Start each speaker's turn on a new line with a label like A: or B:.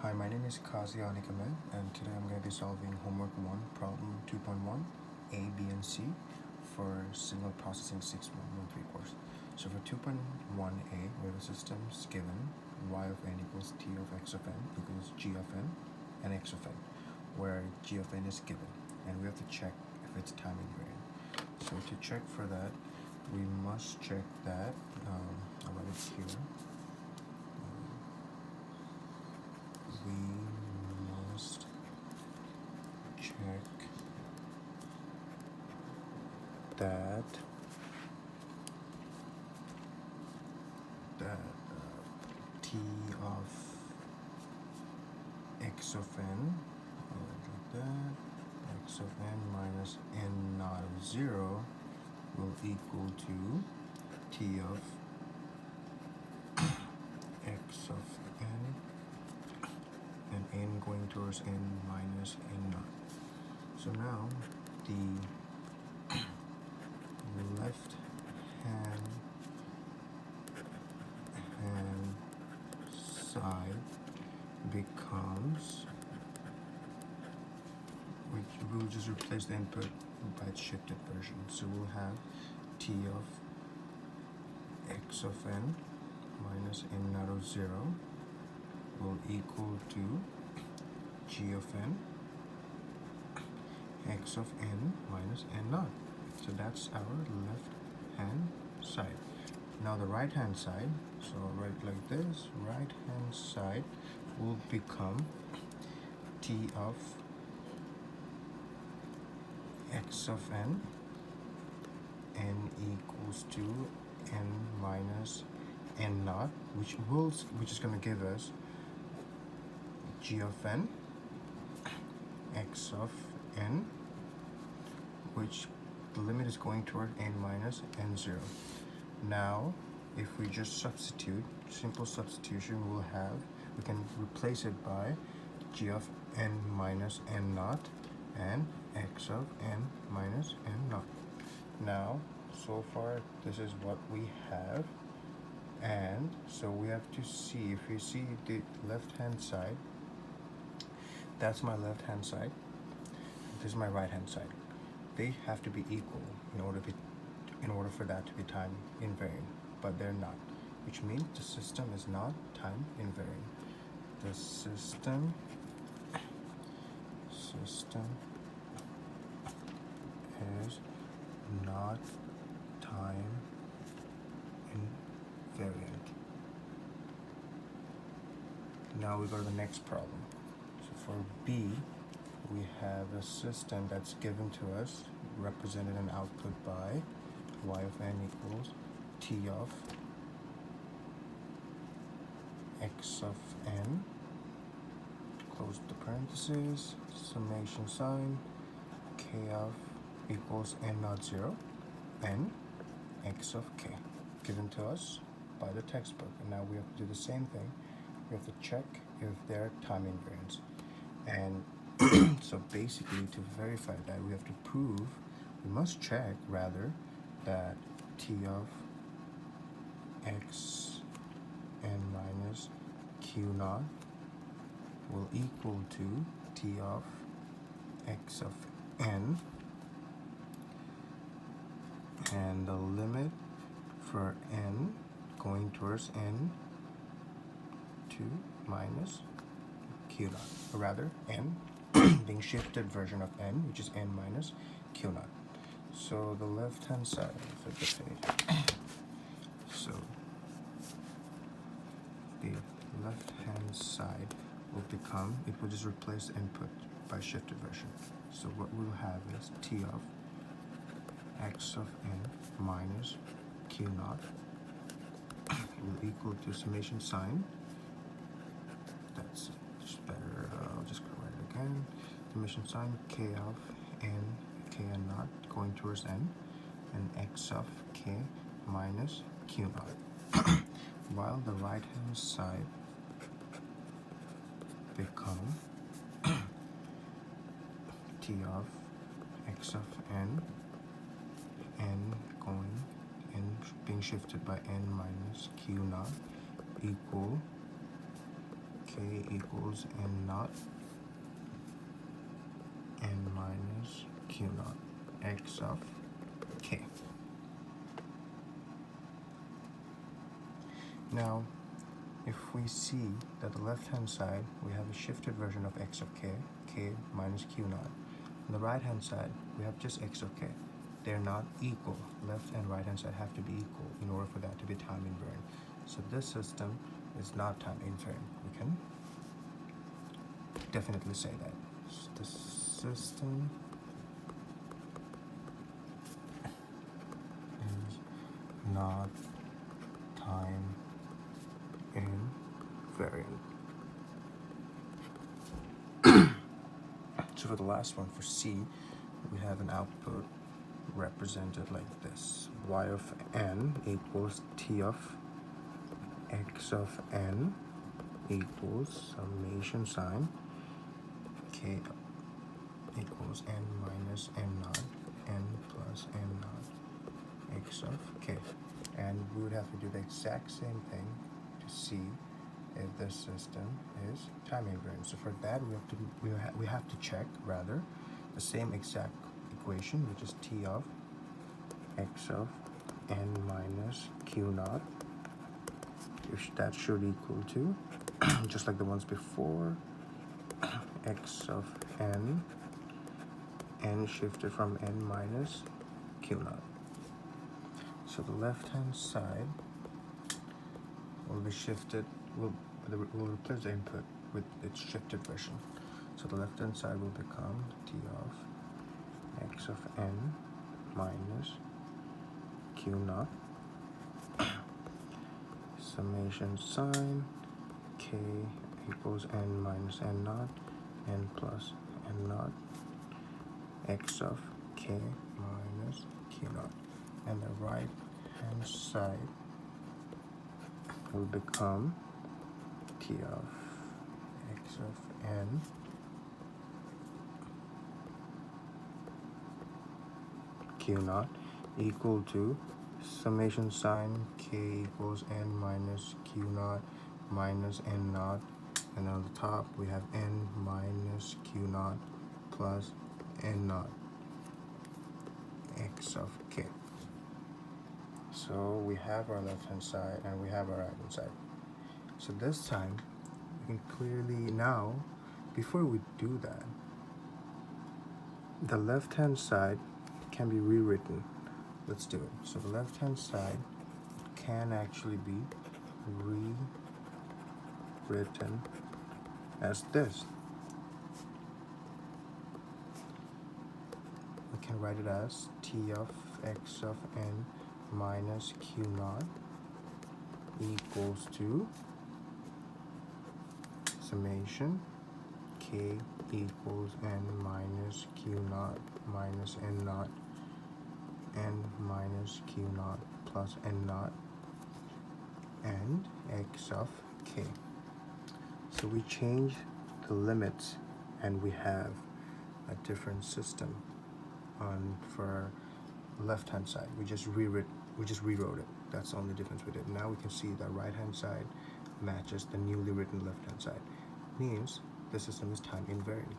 A: Hi, my name is Kazi Anikamed, and today I'm going to be solving homework 1, problem 2.1, A, B, and C for signal processing 6113 course. So for 2.1a, we have a system given y of n equals t of x of n equals g of n and x of n, where g of n is given, and we have to check if it's time invariant. So to check for that, we must check that, I'll write it here. We must check that t of x of n, like that, x of n minus n naught of 0 will equal to t of x of n and n going towards n minus n naught. So now the left hand side becomes, we'll just replace the input by its shifted version. So we'll have t of x of n minus n naught of 0 will equal to g of n x of n minus n naught. So that's our left hand side. Now the right hand side, so I'll write like this, right hand side will become t of x of n equals to n minus n naught, which is going to give us g of n x of n, which the limit is going toward n minus n0. Now if we just substitute, simple substitution, we can replace it by g of n minus n naught and x of n minus n naught. Now so far this is what we have, and so we have to see, if you see the left hand side, that's my left hand side, this is my right hand side. They have to be equal in order for that to be time invariant, but they're not, which means the system is not time invariant. The system is not time invariant. Now we go to the next problem. So for B, we have a system that's given to us, represented and output by y of n equals t of x of n, close the parentheses, summation sign, k of equals n naught 0, n x of k, given to us by the textbook. And now we have to do the same thing. We have to check if they're time invariants. And so basically, to verify that, we must check rather that t of x n minus q naught will equal to t of x of n, and the limit for n going towards n to minus q naught, or rather n being shifted version of n, which is n minus q naught. So the left hand side, flip the page. So the left hand side will become, it will just replace input by shifted version. So what we'll have is t of x of n minus q naught will equal to summation sign. That's just better. I'll just go write it again. Summation sign k of n, k n naught going towards n, and x of k minus q naught. While the right hand side become t of x of n being shifted by n minus q naught equal k equals n naught n minus q naught x of k. Now, if we see that the left-hand side, we have a shifted version of x of k minus q naught. On the right-hand side, we have just x of k. They're not equal. Left and right-hand side have to be equal in order for that to be time invariant. So this system is not time invariant. We can definitely say that. The system is not time invariant. So for the last one, for C, we have an output represented like this. Y of n equals t of x of n equals summation sign k equals n minus n naught n plus n naught x of k. And we would have to do the exact same thing to see if this system is time invariant. So for that, we have to check rather the same exact equation, which is t of x of n minus q naught. That should equal to, just like the ones before, x of n shifted from n minus q naught. So the left-hand side will be shifted. We'll replace the input with its shifted version. So the left-hand side will become t of x of n minus q naught summation sign k equals n minus n naught n plus n naught x of k minus q naught. And the right-hand side will become t of x of n q naught equal to summation sign k equals n minus q naught minus n naught, and on the top we have n minus q naught plus n naught x of k. So we have our left-hand side and we have our right-hand side. So this time, we can clearly now, before we do that, the left-hand side can be rewritten. Let's do it. So the left-hand side can actually be rewritten as this. We can write it as t of x of n minus q naught equals to summation k equals n minus q naught minus n naught n minus q naught plus n naught and x of k. So we change the limits and we have a different system for our left-hand side. We just rewrote it. That's the only difference with it. Now we can see the right-hand side matches the newly written left-hand side. Means the system is time invariant.